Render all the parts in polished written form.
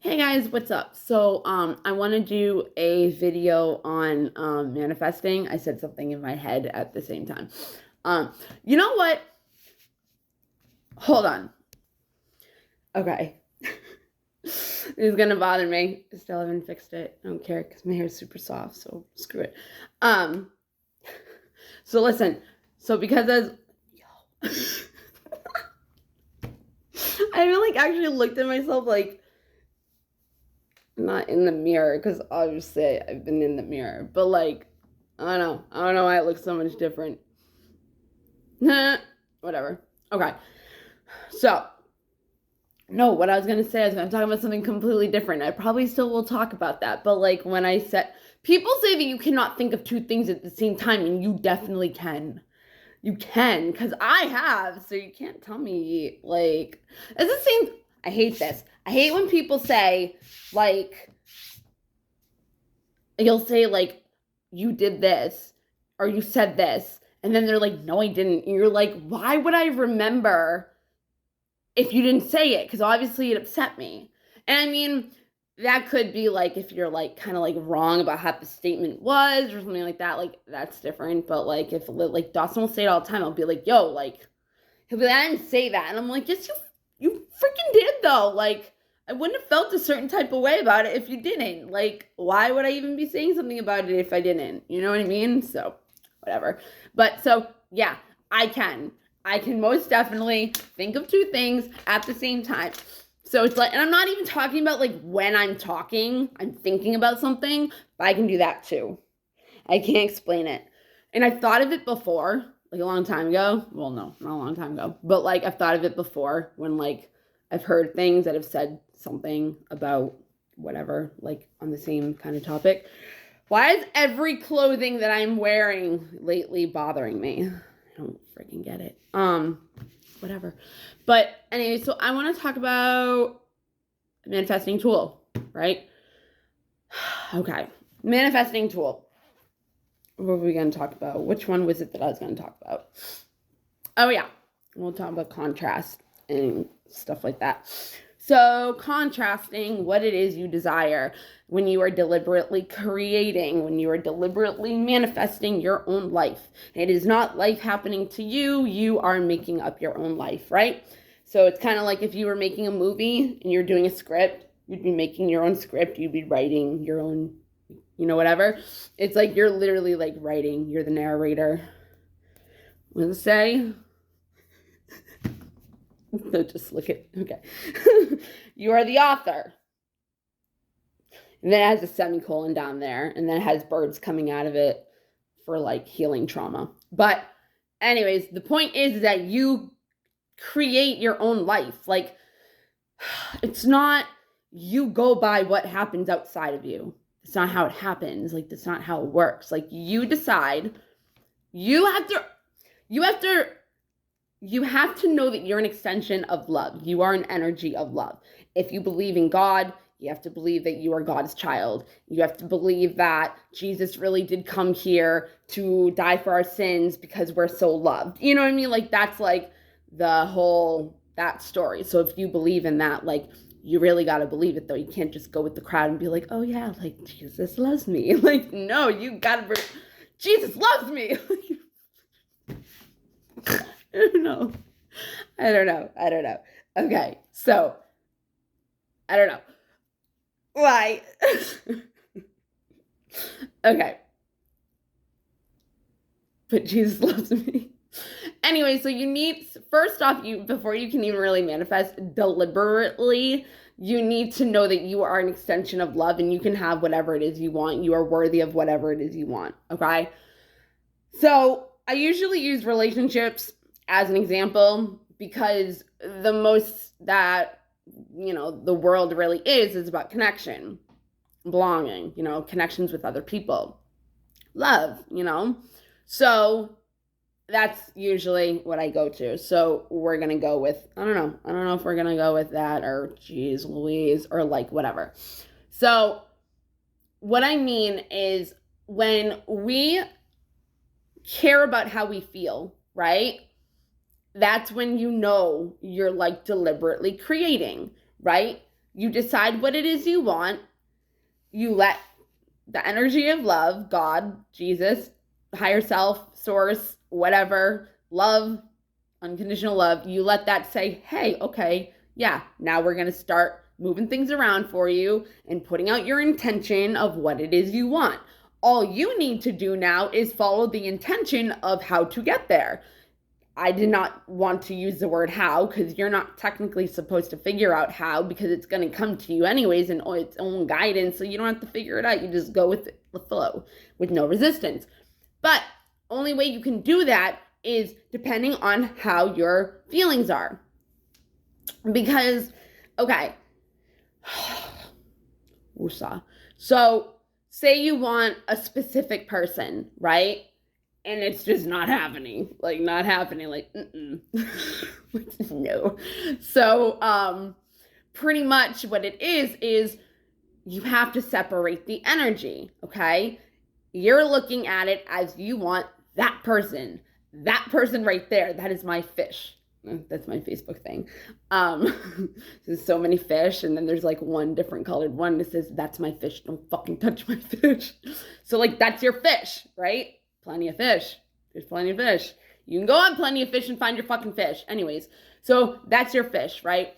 Hey guys, what's up? So, I want to do a video on manifesting. I said something in my head at the same time. You know what? Hold on. Okay. This is gonna bother me. I still haven't fixed it. I don't care because my hair is super soft, so screw it. Um, so listen. So because as I haven't actually looked at myself not in the mirror because obviously I've been in the mirror, but I don't know why it looks so much different. Whatever. Okay. So, no, what I was gonna say, I was gonna talk about something completely different. I probably still will talk about that, but when I said, people say that you cannot think of two things at the same time, and you definitely can. You can, because I have, so you can't tell me, it's the same. I hate this. I hate when people say, you'll say, you did this, or you said this, and then they're like, no, I didn't. And you're like, why would I remember if you didn't say it? Because obviously it upset me. And I mean, that could be if you're kind of wrong about how the statement was or something like that. That's different. But if Dawson will say it all the time, I'll be like, yo, he'll be like, I didn't say that. And I'm like, yes, you freaking did though. I wouldn't have felt a certain type of way about it if you didn't. Why would I even be saying something about it if I didn't? You know what I mean? So, whatever. But so, yeah, I can. I can most definitely think of two things at the same time. So it's and I'm not even talking about when I'm talking, I'm thinking about something, but I can do that too. I can't explain it. And I've thought of it before, a long time ago. Well, no, not a long time ago, but I've thought of it before when I've heard things that have said something about whatever, on the same kind of topic. Why is every clothing that I'm wearing lately bothering me? I don't freaking get it. Whatever. But anyway, so I want to talk about manifesting tool, right? Okay. Manifesting tool. What were we going to talk about? Which one was it that I was going to talk about? Oh, yeah. We'll talk about contrast and stuff like that. So, contrasting what it is you desire when you are deliberately creating, when you are deliberately manifesting your own life. It is not life happening to you, you are making up your own life, right? So, it's kind of like if you were making a movie and you're doing a script, you'd be making your own script, you'd be writing your own, whatever. It's you're literally writing, you're the narrator. What does it say? So just look at, okay. You are the author. And then it has a semicolon down there, and then it has birds coming out of it for healing trauma. But anyways, the point is that you create your own life. It's not you go by what happens outside of you. It's not how it happens. That's not how it works. You decide. You have to know that you're an extension of love. You are an energy of love. If you believe in God, you have to believe that you are God's child. You have to believe that Jesus really did come here to die for our sins because we're so loved. You know what I mean? That's the whole, that story. So if you believe in that, you really got to believe it though. You can't just go with the crowd and be like, oh yeah, Jesus loves me. No, you got to, Jesus loves me. I don't know. I don't know. Okay, so I don't know. Why? Okay. But Jesus loves me. Anyway, so you need, first off, before you can even really manifest deliberately, you need to know that you are an extension of love and you can have whatever it is you want. You are worthy of whatever it is you want. Okay? So I usually use relationships as an example because the most that the world really is about connection, belonging, connections with other people, love, so that's usually what I go to. So we're gonna go with, I don't know if we're gonna go with that or geez Louise or whatever. So what I mean is when we care about how we feel, right? That's when you're deliberately creating, right? You decide what it is you want. You let the energy of love, God, Jesus, higher self, source, whatever, love, unconditional love, you let that say, hey, okay, yeah, now we're going to start moving things around for you and putting out your intention of what it is you want. All you need to do now is follow the intention of how to get there. I did not want to use the word how because you're not technically supposed to figure out how because it's going to come to you anyways in its own guidance. So you don't have to figure it out. You just go with the flow with no resistance. But only way you can do that is depending on how your feelings are. Because, okay. So say you want a specific person, right? And it's just not happening, like no. So, pretty much what it is you have to separate the energy, okay? You're looking at it as you want that person right there. That is my fish. That's my Facebook thing. There's so many fish, and then there's like one different colored one that says, that's my fish. Don't fucking touch my fish. So like, that's your fish, right? Plenty of fish. There's plenty of fish. You can go on Plenty of Fish and find your fucking fish. Anyways, so that's your fish, right?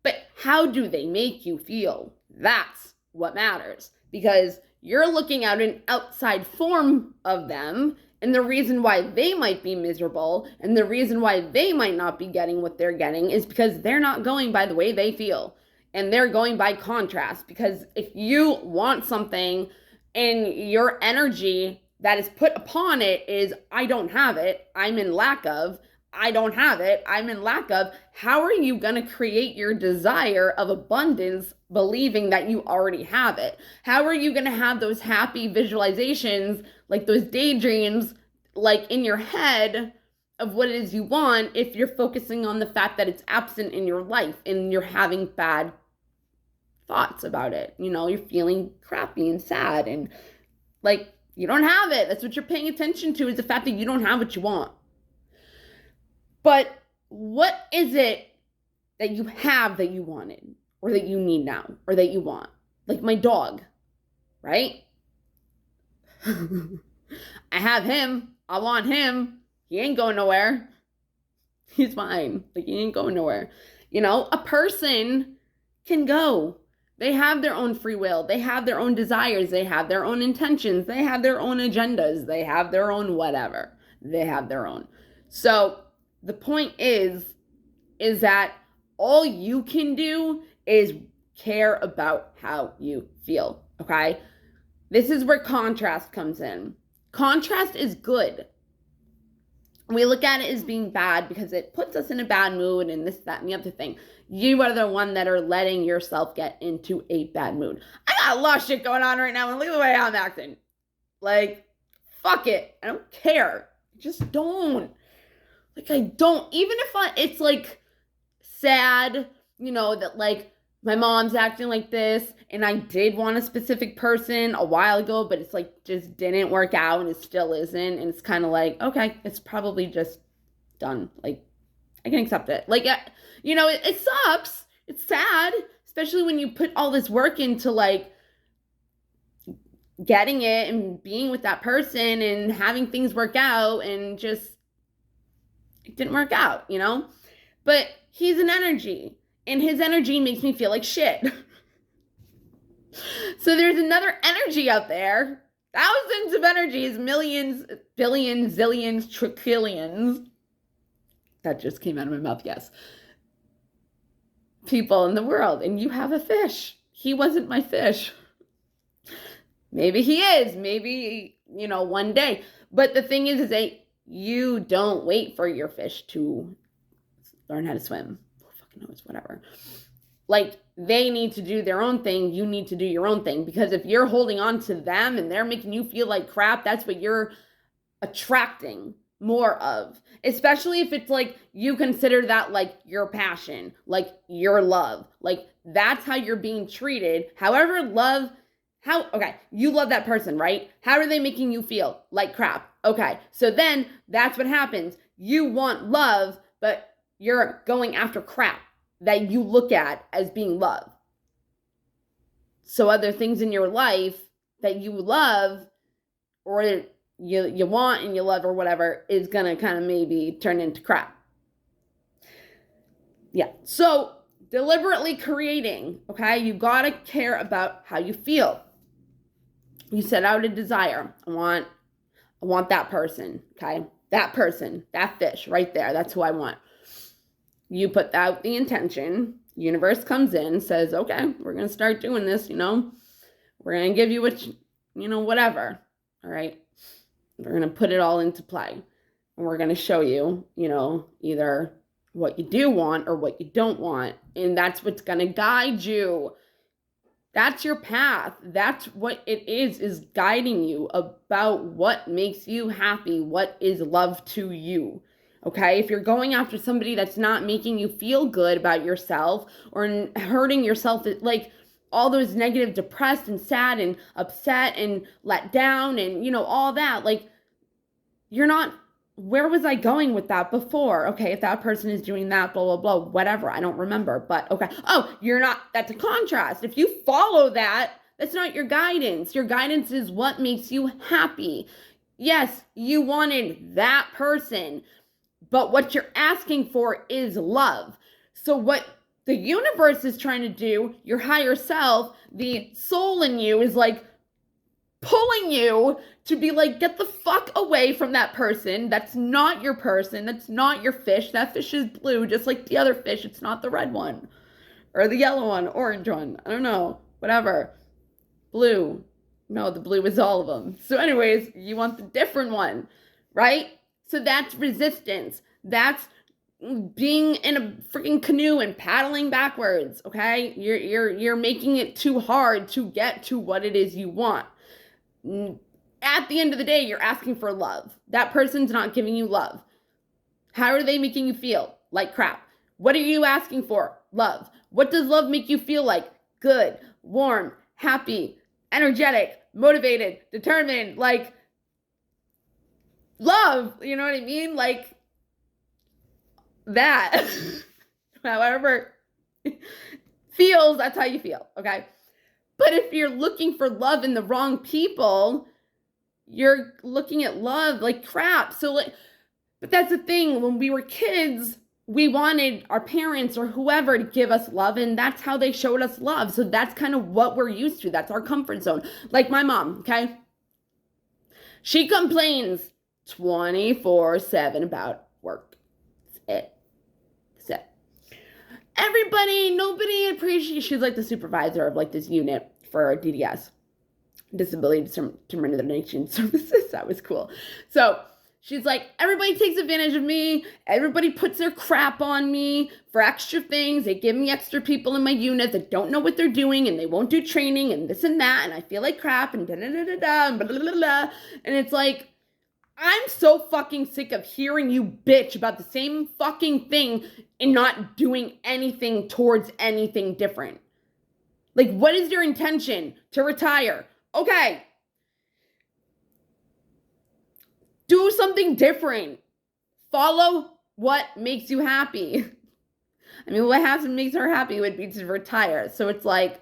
But how do they make you feel? That's what matters. Because you're looking at an outside form of them, and the reason why they might be miserable, and the reason why they might not be getting what they're getting is because they're not going by the way they feel. And they're going by contrast. Because if you want something and your energy that is put upon it is, I don't have it, I'm in lack of, I don't have it, I'm in lack of, how are you going to create your desire of abundance believing that you already have it? How are you going to have those happy visualizations, like those daydreams, like in your head of what it is you want if you're focusing on the fact that it's absent in your life and you're having bad thoughts about it? You know, you're feeling crappy and sad and like, you don't have it. That's what you're paying attention to, is the fact that you don't have what you want. But what is it that you have that you wanted, or that you need now, or that you want? Like my dog, right? I have him. I want him. He ain't going nowhere. He's fine. Like, he ain't going nowhere. You know, a person can go. They have their own free will. They have their own desires. They have their own intentions. They have their own agendas. They have their own whatever. They have their own. So the point is that all you can do is care about how you feel, okay? This is where contrast comes in. Contrast is good. We look at it as being bad because it puts us in a bad mood and this, that, and the other thing. You are the one that are letting yourself get into a bad mood. I got a lot of shit going on right now, and look at the way I'm acting. Like, fuck it. I don't care. I just don't. Like, I don't. Even if it's like sad, you know, that like my mom's acting like this, and I did want a specific person a while ago, but it's like just didn't work out, and it still isn't. And it's kind of like, okay, it's probably just done. Like, I can accept it. Like, you know, it sucks. It's sad, especially when you put all this work into like getting it and being with that person and having things work out, and just it didn't work out, you know? But he's an energy, and his energy makes me feel like shit. So there's another energy out there, thousands of energies, millions, billions, zillions, trillions. That just came out of my mouth, yes. People in the world, and you have a fish. He wasn't my fish. Maybe he is. Maybe, you know, one day. But the thing is that you don't wait for your fish to learn how to swim. Who fucking knows, whatever. Like, they need to do their own thing. You need to do your own thing. Because if you're holding on to them and they're making you feel like crap, that's what you're attracting more of. Especially if it's like you consider that like your passion, like your love. Like, that's how you're being treated. However, you love that person, right? How are they making you feel? Like crap. Okay, so then that's what happens. You want love, but you're going after crap that you look at as being love. So other things in your life that you love or you want and you love or whatever is going to kind of maybe turn into crap. Yeah. So deliberately creating, okay? You got to care about how you feel. You set out a desire. I want that person, okay? That person, that fish right there. That's who I want. You put out the intention. Universe comes in, says, okay, we're going to start doing this, We're going to give you what, whatever, all right? We're going to put it all into play. And we're going to show you, either what you do want or what you don't want. And that's what's going to guide you. That's your path. That's what it is guiding you about what makes you happy, what is love to you. Okay? If you're going after somebody that's not making you feel good about yourself or hurting yourself, like all those negative, depressed and sad and upset and let down and, all that, like you're not, where was I going with that before? Okay, if that person is doing that, blah, blah, blah, whatever, I don't remember, but okay. Oh, you're not, that's a contrast. If you follow that, that's not your guidance. Your guidance is what makes you happy. Yes, you wanted that person, but what you're asking for is love. So what the universe is trying to do, your higher self, the soul in you is like pulling you to be like, get the fuck away from that person. That's not your person. That's not your fish. That fish is blue, just like the other fish. It's not the red one or the yellow one, orange one. I don't know, whatever. Blue. No, the blue is all of them. So anyways, you want the different one, right? So that's resistance. That's being in a freaking canoe and paddling backwards, okay? You're making it too hard to get to what it is you want. At the end of the day, you're asking for love. That person's not giving you love. How are they making you feel? Like crap. What are you asking for? Love. What does love make you feel like? Good, warm, happy, energetic, motivated, determined, like love. You know what I mean? Like that. However feels, that's how you feel, okay? But if you're looking for love in the wrong people, you're looking at love like crap. So like, but that's the thing. When we were kids, we wanted our parents or whoever to give us love, and that's how they showed us love. So that's kind of what we're used to. That's our comfort zone. Like my mom, okay? She complains 24/7 about work. That's it. Nobody appreciates, she's like the supervisor of like this unit for DDS, Disability Discrimination Services. That was cool. So she's like, everybody takes advantage of me. Everybody puts their crap on me for extra things. They give me extra people in my unit that don't know what they're doing and they won't do training and this and that. And I feel like crap and da-da-da-da-da and blah-blah-blah-blah. And it's like, I'm so fucking sick of hearing you bitch about the same fucking thing and not doing anything towards anything different. Like, what is your intention? To retire? Okay. Do something different. Follow what makes you happy. I mean, what makes her happy would be to retire. So it's like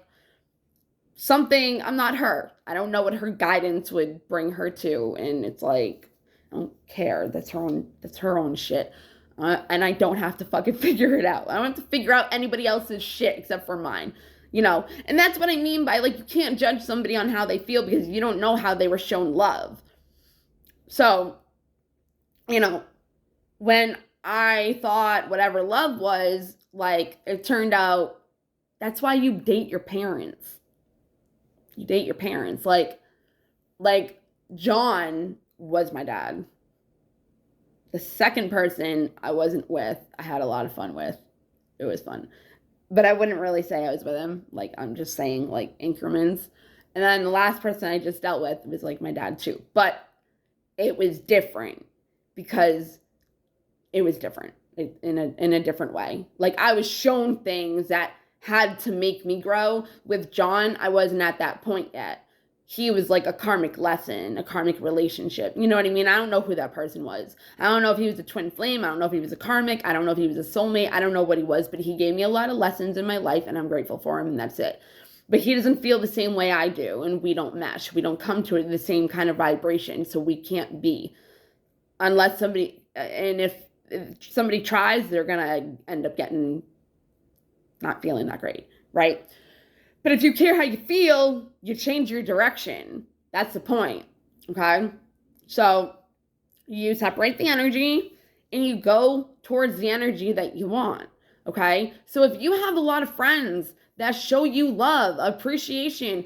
something, I'm not her. I don't know what her guidance would bring her to. And it's like, I don't care. That's her own shit. And I don't have to fucking figure it out. I don't have to figure out anybody else's shit except for mine. And that's what I mean by, like, you can't judge somebody on how they feel because you don't know how they were shown love. So, when I thought whatever love was, like, it turned out that's why you date your parents. You date your parents. Like John was my dad. The second person I wasn't with, I had a lot of fun with. It was fun. But I wouldn't really say I was with him. Like, I'm just saying, like, increments. And then the last person I just dealt with was, like, my dad, too. But it was different because it was different in a different way. Like, I was shown things that had to make me grow. With John, I wasn't at that point yet. He was like a karmic lesson, a karmic relationship. You know what I mean? I don't know who that person was. I don't know if he was a twin flame. I don't know if he was a karmic. I don't know if he was a soulmate. I don't know what he was, but he gave me a lot of lessons in my life, and I'm grateful for him, and that's it. but he doesn't feel the same way I do, and we don't mesh. We don't come to the same kind of vibration, so we can't be. Unless somebody, and if somebody tries, they're going to end up not feeling that great, right? But if you care how you feel, you change your direction. That's the point, okay? So you separate the energy and you go towards the energy that you want, okay? So if you have a lot of friends that show you love, appreciation,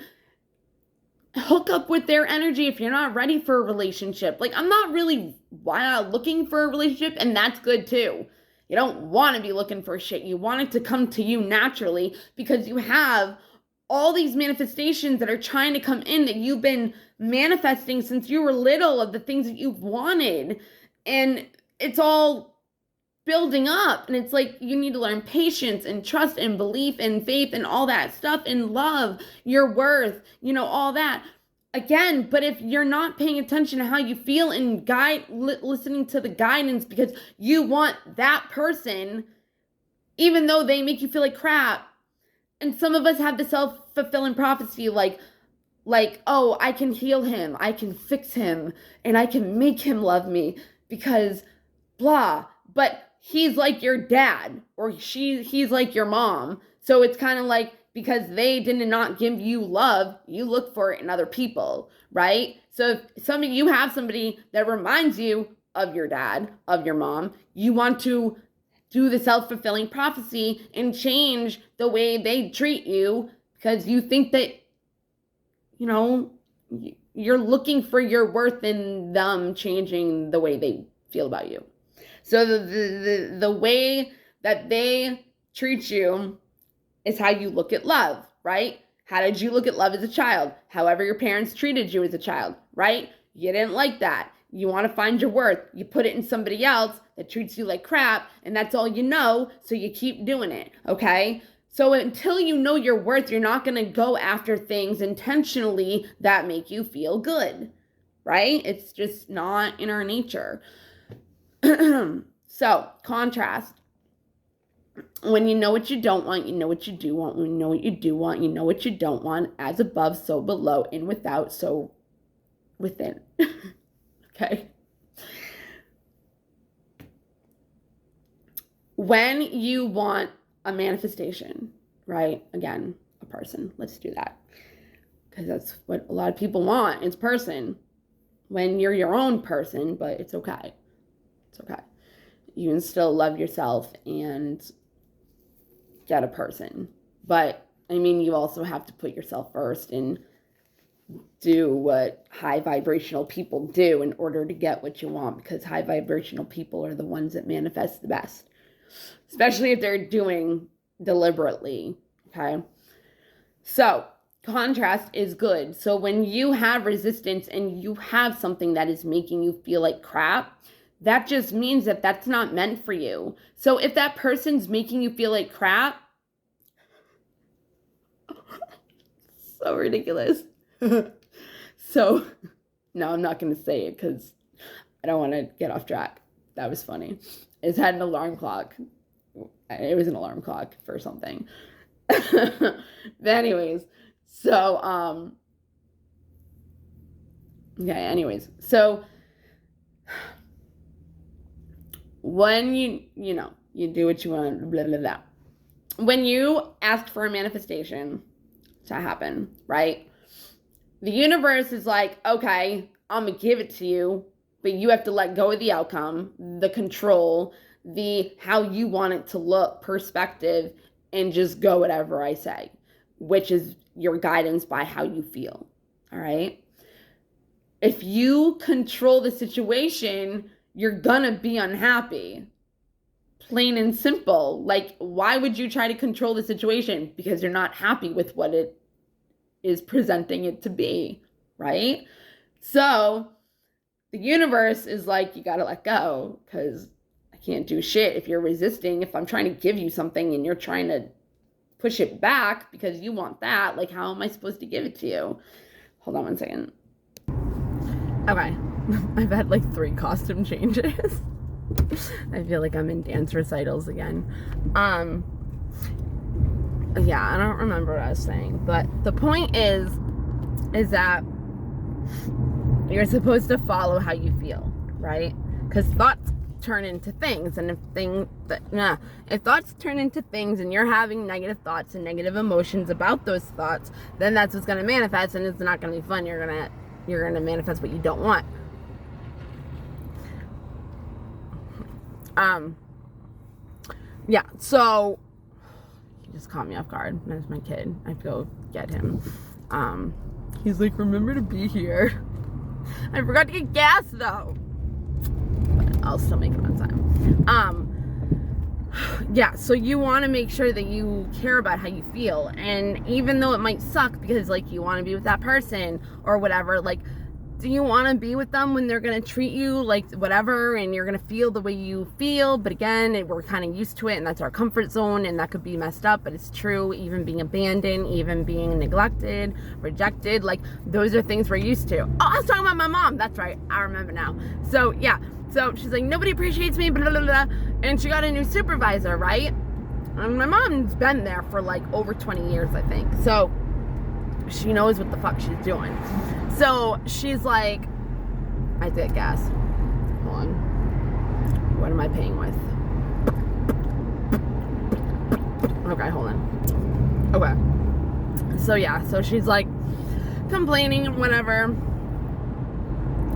hook up with their energy if you're not ready for a relationship. Like, I'm not really looking for a relationship, and that's good too. You don't want to be looking for shit. You want it to come to you naturally because you have all these manifestations that are trying to come in that you've been manifesting since you were little, of the things that you've wanted. And it's all building up, and it's like you need to learn patience and trust and belief and faith and all that stuff, and love, your worth, all that again. But if you're not paying attention to how you feel and listening to the guidance because you want that person, even though they make you feel like crap. And some of us have the self-fulfilling prophecy, like, oh, I can heal him, I can fix him, and I can make him love me because blah. But he's like your dad, or he's like your mom. So it's kind of like, because they did not give you love, you look for it in other people, right? So if you have somebody that reminds you of your dad, of your mom, you want to do the self-fulfilling prophecy and change the way they treat you because you think that, you're looking for your worth in them changing the way they feel about you. So the way that they treat you is how you look at love, right? How did you look at love as a child? However your parents treated you as a child, right? You didn't like that. You want to find your worth. You put it in somebody else that treats you like crap, and that's all you know, so you keep doing it, okay? So until you know your worth, you're not going to go after things intentionally that make you feel good, right? It's just not in our nature. So, contrast. When you know what you don't want, you know what you do want. When you know what you do want, you know what you don't want. As above, so below. In without, so within. Okay? When you want a manifestation, right? Again, a person. Let's do that. Because that's what a lot of people want. It's person. When you're your own person, but it's okay. It's okay. You can still love yourself and get a person. But, you also have to put yourself first and do what high vibrational people do in order to get what you want, because high vibrational people are the ones that manifest the best, especially if they're doing deliberately, okay? So, contrast is good. So when you have resistance and you have something that is making you feel like crap, that just means that that's not meant for you. So if that person's making you feel like crap, so ridiculous. So, no, I'm not going to say it because I don't want to get off track. That was funny. It had an alarm clock. It was an alarm clock for something. But anyways, so, so when you do what you want, blah, blah, blah. When you ask for a manifestation to happen, right? The universe is like, okay, I'm going to give it to you, but you have to let go of the outcome, the control, the how you want it to look, perspective, and just go whatever I say, which is your guidance by how you feel, all right? If you control the situation, you're gonna be unhappy. Plain and simple. Like, why would you try to control the situation? Because you're not happy with what it is presenting it to be, right? So the universe is like, you gotta let go, because I can't do shit if you're resisting. If I'm trying to give you something and you're trying to push it back because you want that, like, how am I supposed to give it to you? Hold on one second. Okay. I've had like 3 costume changes. I feel like I'm in dance recitals again. yeah, I don't remember what I was saying, but the point is that you're supposed to follow how you feel, right? Because thoughts turn into things, and if thoughts turn into things and you're having negative thoughts and negative emotions about those thoughts, then that's what's going to manifest, and it's not going to be fun. You're going to manifest what you don't want. Yeah, so he just caught me off guard. There's my kid. I have to go get him. He's like, remember to be here. I forgot to get gas though. But I'll still make it on time. Yeah, so you want to make sure that you care about how you feel. And even though it might suck because like you want to be with that person or whatever, like, do you want to be with them when they're going to treat you like whatever and you're going to feel the way you feel? But again, we're kind of used to it, and that's our comfort zone, and that could be messed up, but it's true. Even being abandoned, even being neglected, rejected, like those are things we're used to. Oh, I was talking about my mom. That's right. I remember now. So yeah. So she's like, nobody appreciates me, blah, blah, blah. And she got a new supervisor, right? And my mom's been there for like over 20 years, I think. So she knows what the fuck she's doing. So she's like, I did gas. Hold on. What am I paying with? Okay, hold on. Okay. So yeah, so she's like complaining and whatever.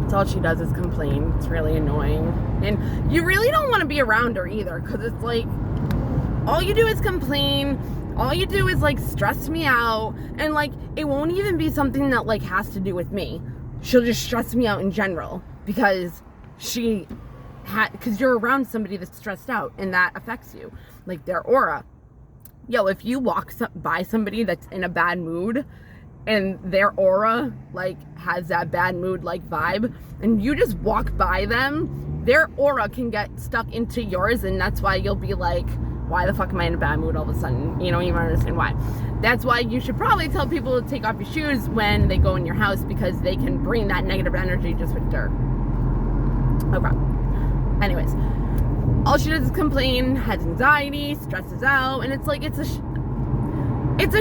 That's all she does is complain. It's really annoying. And you really don't want to be around her either, because it's like, all you do is complain. All you do is like stress me out, and like it won't even be something that like has to do with me. She'll just stress me out in general because because you're around somebody that's stressed out, and that affects you, like their aura. Yo, if you walk by somebody that's in a bad mood and their aura like has that bad mood like vibe, and you just walk by them, their aura can get stuck into yours, and that's why you'll be like, why the fuck am I in a bad mood all of a sudden? You don't even understand why. That's why you should probably tell people to take off your shoes when they go in your house, because they can bring that negative energy just with dirt. Okay. Anyways, all she does is complain, has anxiety, stresses out, and it's like, it's a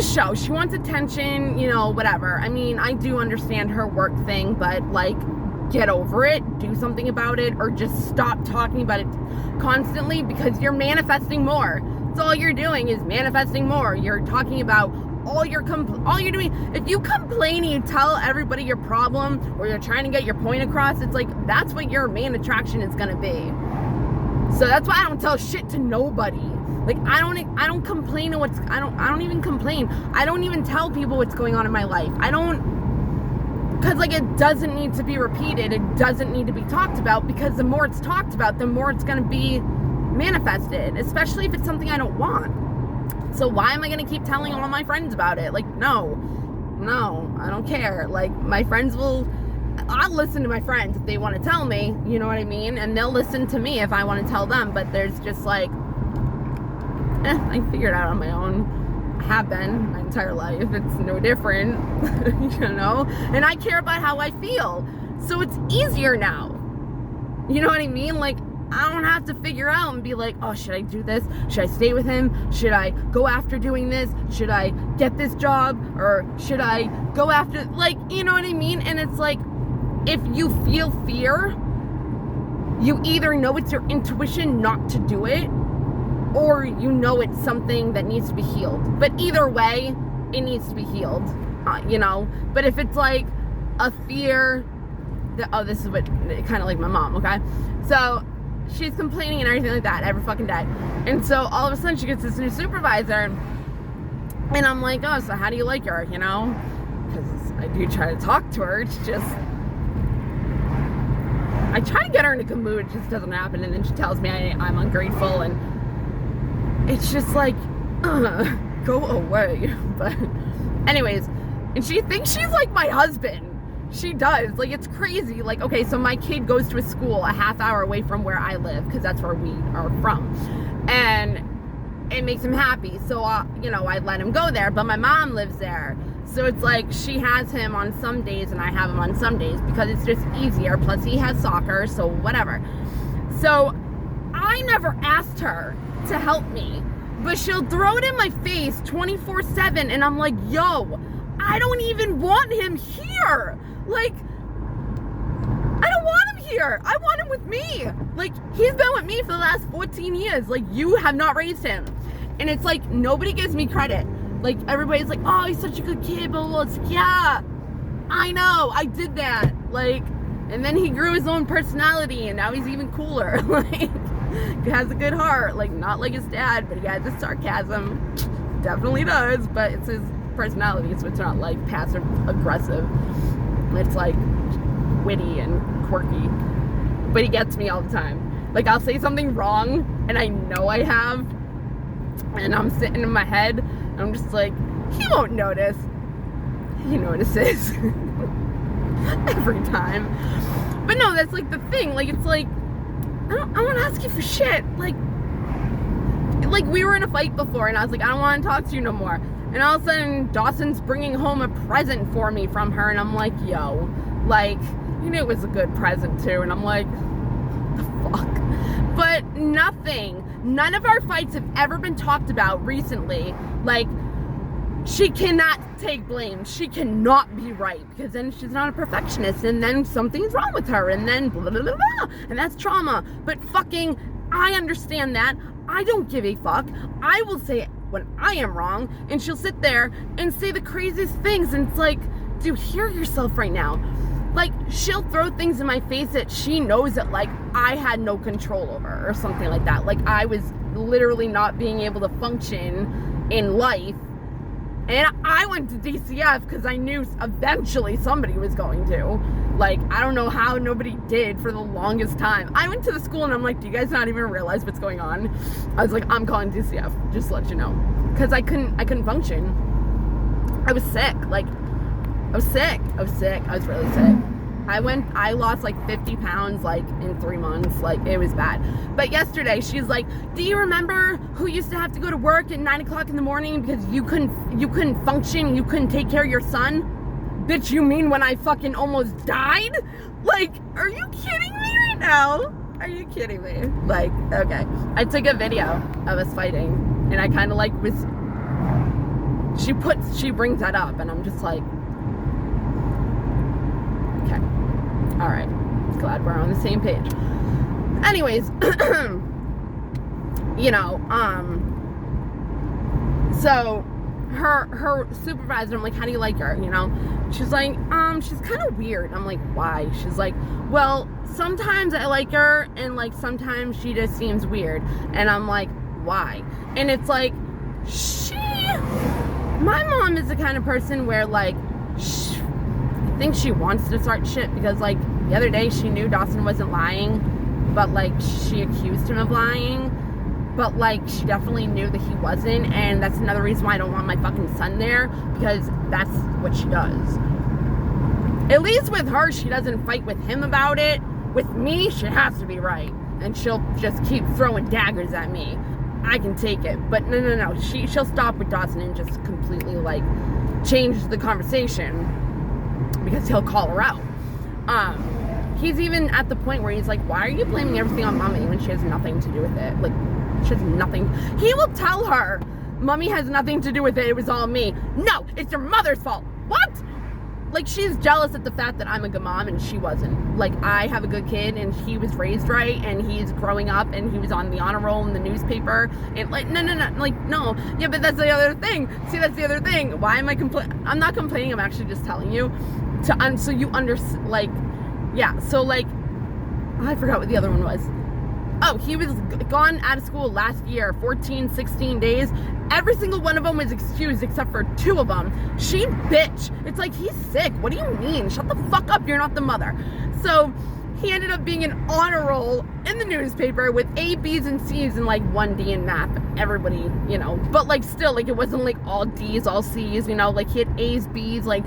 show. She wants attention, you know, whatever. I mean, I do understand her work thing, but like, get over it, do something about it, or just stop talking about it constantly, because you're manifesting more. That's all you're doing, is manifesting more. You're talking about all you're doing. If you complain and you tell everybody your problem, or you're trying to get your point across, it's like, that's what your main attraction is going to be. So that's why I don't tell shit to nobody. Like, I don't complain I don't even complain. I don't even tell people what's going on in my life. Because, like, it doesn't need to be repeated. It doesn't need to be talked about, because the more it's talked about, the more it's going to be manifested, especially if it's something I don't want. So why am I going to keep telling all my friends about it? Like, no, I don't care. Like, I'll listen to my friends if they want to tell me, you know what I mean? And they'll listen to me if I want to tell them, but there's just like, I figured it out on my own. Have been my entire life. It's no different, you know, and I care about how I feel, so it's easier now, you know what I mean? Like, I don't have to figure out and be like, oh, should I do this? Should I stay with him? Should I go after doing this? Should I get this job? Or should I go after, like, you know what I mean? And it's like, if you feel fear, you either know it's your intuition not to do it, or you know it's something that needs to be healed. But either way, it needs to be healed, you know? But if it's like a fear, this is what, kind of like my mom, okay? So she's complaining and everything like that every fucking day. And so all of a sudden she gets this new supervisor, and I'm like, oh, so how do you like her, you know? Because I do try to talk to her. It's just, I try to get her in a good mood, it just doesn't happen. And then she tells me I'm ungrateful, and it's just like, go away. But anyways, and she thinks she's like my husband. She does. Like, it's crazy. Like, okay, so my kid goes to a school a half hour away from where I live, because that's where we are from, and it makes him happy. So, you know, I let him go there, but my mom lives there. So it's like, she has him on some days and I have him on some days, because it's just easier. Plus he has soccer, so whatever. So I never asked her to help me, But she'll throw it in my face 24/7, and I'm like, yo, I don't even want him here. Like, I don't want him here. I want him with me. Like, he's been with me for the last 14 years. Like, you have not raised him. And it's like, nobody gives me credit. Like, everybody's like, oh, he's such a good kid, blah, blah, blah. It's like, yeah, I know, I did that. Like, and then he grew his own personality, and now he's even cooler. Like, he has a good heart. Like, not like his dad, but he has the sarcasm. Definitely does, but it's his personality, so it's not like passive aggressive. It's like witty and quirky. But he gets me all the time. Like, I'll say something wrong, and I know I have, and I'm sitting in my head, and I'm just like, he won't notice. He notices. Every time. But no, that's like the thing. Like, it's like, I don't want to ask you for shit. Like we were in a fight before, and I was like, I don't want to talk to you no more. And all of a sudden, Dawson's bringing home a present for me from her, and I'm like, yo, like, you knew it was a good present too. And I'm like, the fuck? But nothing. None of our fights have ever been talked about recently. Like, she cannot take blame. She cannot be right, because then she's not a perfectionist, and then something's wrong with her, and then blah, blah, blah, blah, and that's trauma. But fucking, I understand that. I don't give a fuck. I will say it when I am wrong, and she'll sit there and say the craziest things, and it's like, dude, hear yourself right now. Like, she'll throw things in my face that she knows that, like, I had no control over, or something like that. Like, I was literally not being able to function in life. And I went to DCF because I knew eventually somebody was going to. Like, I don't know how nobody did for the longest time. I went to the school and I'm like, do you guys not even realize what's going on? I was like, I'm calling DCF, just to let you know. Because I couldn't function. I was sick. Like, I was sick. I was really sick. I lost like 50 pounds like in 3 months. Like, it was bad. But yesterday she's like, do you remember who used to have to go to work at 9 o'clock in the morning because you couldn't function, you couldn't take care of your son? Bitch, you mean when I fucking almost died? Like, are you kidding me right now? Are you kidding me? Like, okay. I took a video of us fighting, and I kind of like she brings that up, and I'm just like, okay, all right, glad we're on the same page. Anyways, you know, so her supervisor, I'm like, how do you like her? You know, she's like, she's kind of weird. I'm like, why? She's like, well, sometimes I like her, and like sometimes she just seems weird. And I'm like, why? And it's like, my mom is the kind of person where, like, I think she wants to start shit, because like the other day she knew Dawson wasn't lying, but like she accused him of lying, but like she definitely knew that he wasn't. And that's another reason why I don't want my fucking son there, because that's what she does. At least with her, she doesn't fight with him about it. With me, she has to be right, and she'll just keep throwing daggers at me. I can take it, but no. She'll stop with Dawson and just completely like change the conversation, because he'll call her out. He's even at the point where he's like, why are you blaming everything on mommy when she has nothing to do with it? Like, she has nothing. He will tell her, mommy has nothing to do with it, it was all me. No, it's your mother's fault. What? Like, she's jealous at the fact that I'm a good mom and she wasn't. Like, I have a good kid and he was raised right, and he's growing up and he was on the honor roll in the newspaper, and like, no, like, no. Yeah, but that's the other thing. See, that's the other thing. Why am I complaining? I'm not complaining, I'm actually just telling you so you understand. Like, yeah, so like, I forgot what the other one was. Oh, he was gone out of school last year, 14, 16 days. Every single one of them was excused except for 2 of them. She bitch. It's like, he's sick. What do you mean? Shut the fuck up. You're not the mother. So he ended up being an honor roll in the newspaper with A, B's, and C's and like 1 D in math. Everybody, you know, but like still, like, it wasn't like all D's, all C's, you know, like he had A's, B's, like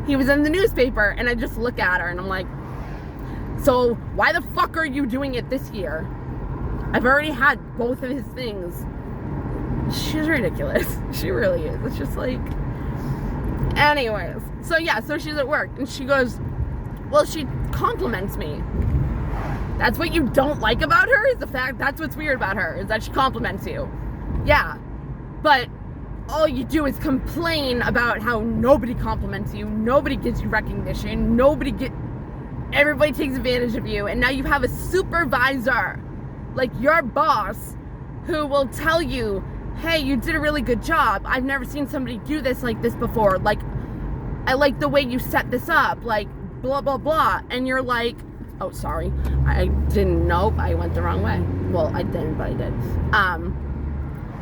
he was in the newspaper. And I just look at her and I'm like, so why the fuck are you doing it this year? I've already had both of his things. She's ridiculous. She really is. It's just like, anyways. So yeah, so she's at work and she goes, well, she compliments me. That's what you don't like about her, is the fact, that's what's weird about her, is that she compliments you. Yeah, but all you do is complain about how nobody compliments you, nobody gives you recognition, everybody takes advantage of you, and now you have a supervisor, like your boss, who will tell you, hey, you did a really good job. I've never seen somebody do this like this before. Like, I like the way you set this up. Like, blah, blah, blah. And you're like, oh, sorry. I didn't know. I went the wrong way. Well, I didn't, but I did.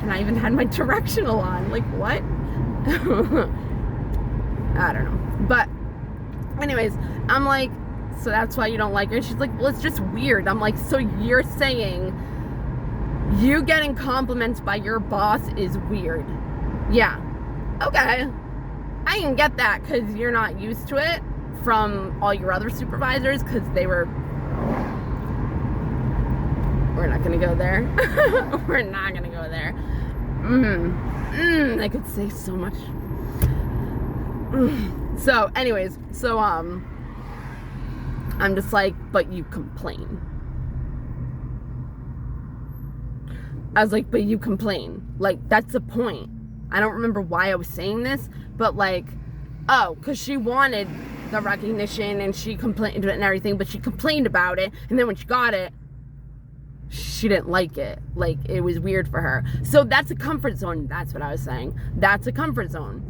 And I even had my directional on. Like, what? I don't know. But anyways, I'm like, so that's why you don't like her? She's like, well, it's just weird. I'm like, so you're saying you getting compliments by your boss is weird? Yeah. Okay. I can get that because you're not used to it from all your other supervisors because we're not going to go there. We're not going to go there. I could say so much. So anyways, I'm just like, but you complain. I was like, but you complain. Like, that's the point. I don't remember why I was saying this, but like, oh, because she wanted the recognition and she complained and everything, but she complained about it, and then when she got it, she didn't like it. Like, it was weird for her. So that's a comfort zone. That's what I was saying. That's a comfort zone.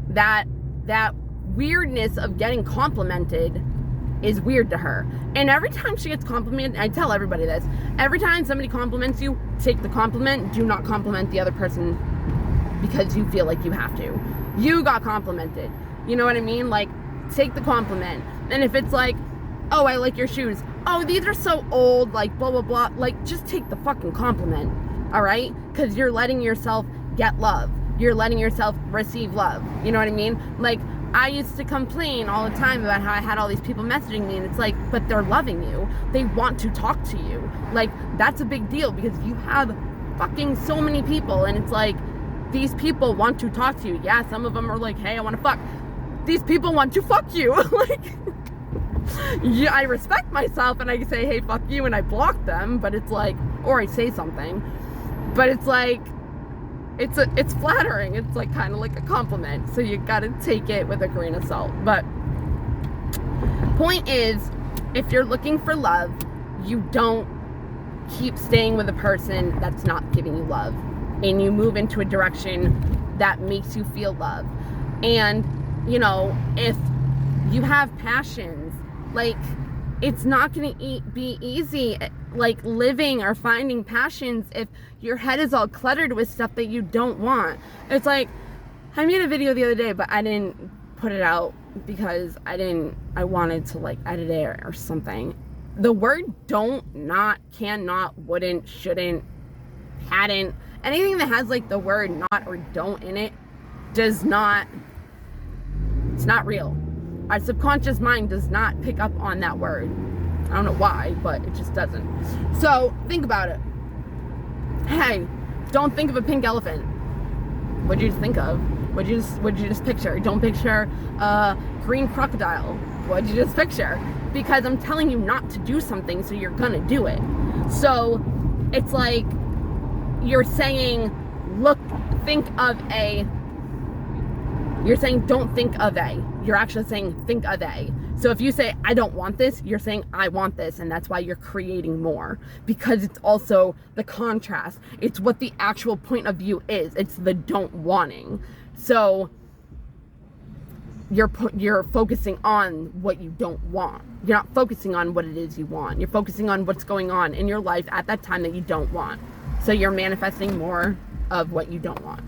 That weirdness of getting complimented is weird to her. And every time she gets complimented, I tell everybody this, every time somebody compliments you, take the compliment. Do not compliment the other person because you feel like you have to. You got complimented. You know what I mean? Like, take the compliment. And if it's like, oh, I like your shoes. Oh, these are so old, like, blah, blah, blah. Like, just take the fucking compliment, all right? Because you're letting yourself get love. You're letting yourself receive love. You know what I mean? Like, I used to complain all the time about how I had all these people messaging me, and it's like, but they're loving you. They want to talk to you. Like, that's a big deal because you have fucking so many people, and it's like, these people want to talk to you. Yeah, some of them are like, hey, I want to fuck. These people want to fuck you. Like, yeah, I respect myself and I say, hey, fuck you, and I block them, but it's like, or I say something, but it's like, it's flattering. It's like kind of like a compliment. So you gotta take it with a grain of salt. But point is, if you're looking for love, you don't keep staying with a person that's not giving you love, and you move into a direction that makes you feel love. And you know, if you have passions, like, it's not gonna be easy, like, living or finding passions if your head is all cluttered with stuff that you don't want. It's like, I made a video the other day, but I didn't put it out because I wanted to, like, edit it or something. The word don't, not, cannot, wouldn't, shouldn't, hadn't, anything that has, like, the word not or don't in it it's not real. Our subconscious mind does not pick up on that word. I don't know why, but it just doesn't. So think about it. Hey, don't think of a pink elephant. What'd you just think of? What'd you just picture? Don't picture a green crocodile. What'd you just picture? Because I'm telling you not to do something, so you're gonna do it. So it's like you're saying, you're saying don't think of a. You're actually saying think of a. So if you say I don't want this, you're saying I want this, and that's why you're creating more, because it's also the contrast. It's what the actual point of view is. It's the don't wanting. So you're focusing on what you don't want. You're not focusing on what it is you want. You're focusing on what's going on in your life at that time that you don't want. So you're manifesting more of what you don't want.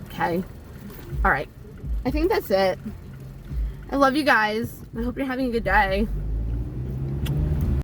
Okay. All right. I think that's it. I love you guys. I hope you're having a good day.